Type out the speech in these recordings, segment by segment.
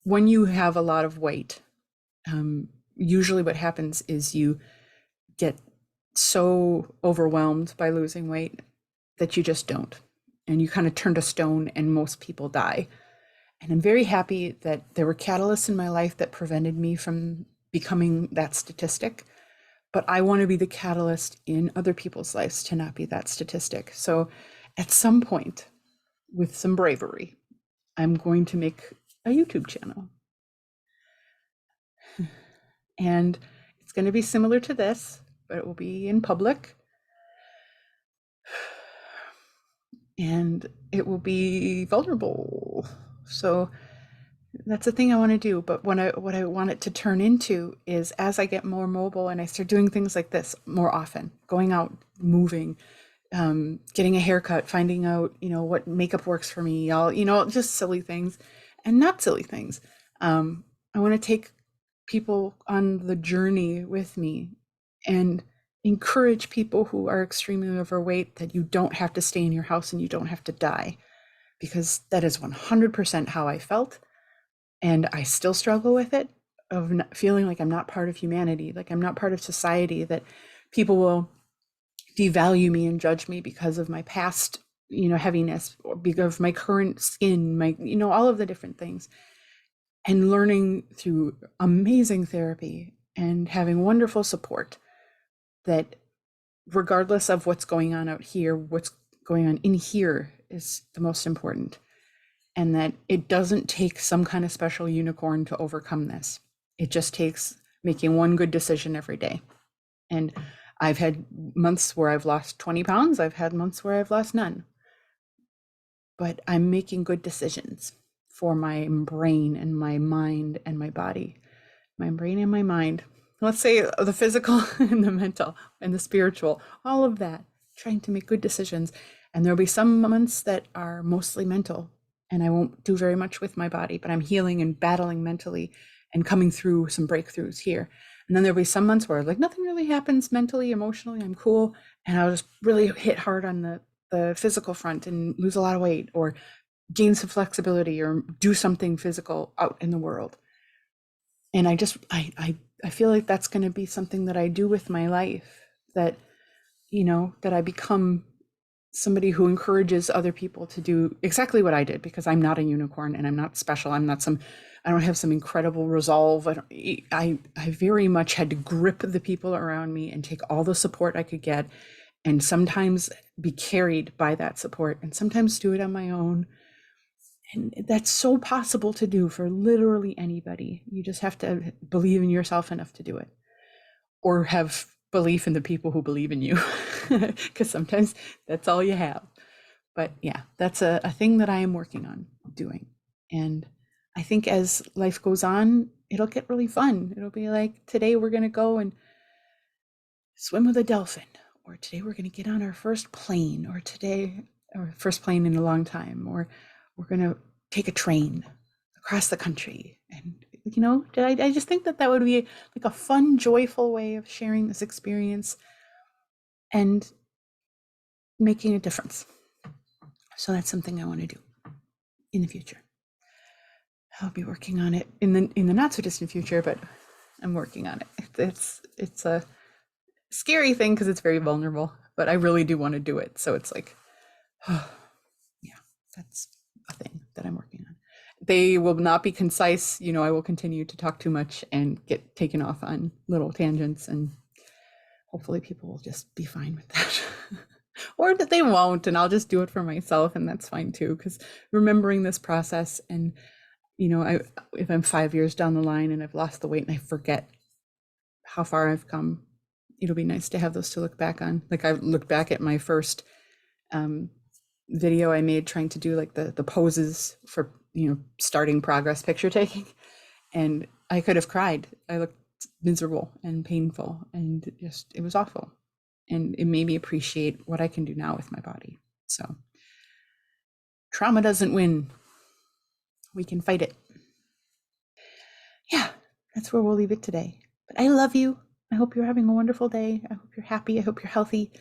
when you have a lot of weight, usually what happens is you get so overwhelmed by losing weight that you just don't. And you kind of turn to stone, and most people die. And I'm very happy that there were catalysts in my life that prevented me from becoming that statistic. But I want to be the catalyst in other people's lives to not be that statistic. So at some point, with some bravery, I'm going to make a YouTube channel. And it's going to be similar to this, but it will be in public. And it will be vulnerable. So that's the thing I want to do. But what I want it to turn into is, as I get more mobile and I start doing things like this more often, going out, moving, getting a haircut, finding out, what makeup works for me, all, just silly things and not silly things. I want to take people on the journey with me and encourage people who are extremely overweight that you don't have to stay in your house and you don't have to die, because that is 100% how I felt. And I still struggle with it, of feeling like I'm not part of humanity, like I'm not part of society, that people will devalue me and judge me because of my past, heaviness, or because of my current skin, my, all of the different things. And learning through amazing therapy and having wonderful support that regardless of what's going on out here, what's going on in here is the most important. And that it doesn't take some kind of special unicorn to overcome this. It just takes making one good decision every day. And I've had months where I've lost 20 pounds. I've had months where I've lost none. But I'm making good decisions for my brain and my mind and my body. My brain and my mind. Let's say the physical and the mental and the spiritual, all of that, trying to make good decisions. And there'll be some months that are mostly mental, and I won't do very much with my body, but I'm healing and battling mentally and coming through some breakthroughs here. And then there'll be some months where like nothing really happens mentally, emotionally, I'm cool. And I'll just really hit hard on the physical front and lose a lot of weight, or gain some flexibility, or do something physical out in the world. And I feel like that's going to be something that I do with my life, that, that I become somebody who encourages other people to do exactly what I did, because I'm not a unicorn and I'm not special. I don't have some incredible resolve. I very much had to grip the people around me and take all the support I could get, and sometimes be carried by that support, and sometimes do it on my own. And that's so possible to do for literally anybody. You just have to believe in yourself enough to do it, or have belief in the people who believe in you, because sometimes that's all you have. But yeah, that's a thing that I am working on doing. And I think as life goes on, it'll get really fun. It'll be like, today we're going to go and swim with a dolphin, or today we're going to get on our first plane, or first plane in a long time, or we're going to take a train across the country. And, I just think that would be like a fun, joyful way of sharing this experience and making a difference. So that's something I want to do in the future. I'll be working on it in the not so distant future, but I'm working on it. It's a scary thing because it's very vulnerable, but I really do want to do it. So it's like, oh, yeah, that's a thing that I'm working on. They will not be concise. I will continue to talk too much and get taken off on little tangents, and hopefully people will just be fine with that. Or that they won't, and I'll just do it for myself, and that's fine too, because remembering this process, and if I'm 5 years down the line and I've lost the weight and I forget how far I've come, it'll be nice to have those to look back on. Like, I looked back at my first video I made trying to do like the poses for starting progress picture taking, and I could have cried. I looked miserable and painful, and just, it was awful, and it made me appreciate what I can do now with my body. So trauma doesn't win, we can fight it. Yeah, that's where we'll leave it today. But I love you. I hope you're having a wonderful day. I hope you're happy. I hope you're healthy.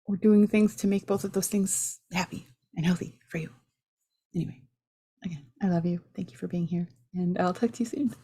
We're doing things to make both of those things happy and healthy for you. Anyway, again, I love you. Thank you for being here. and I'll talk to you soon.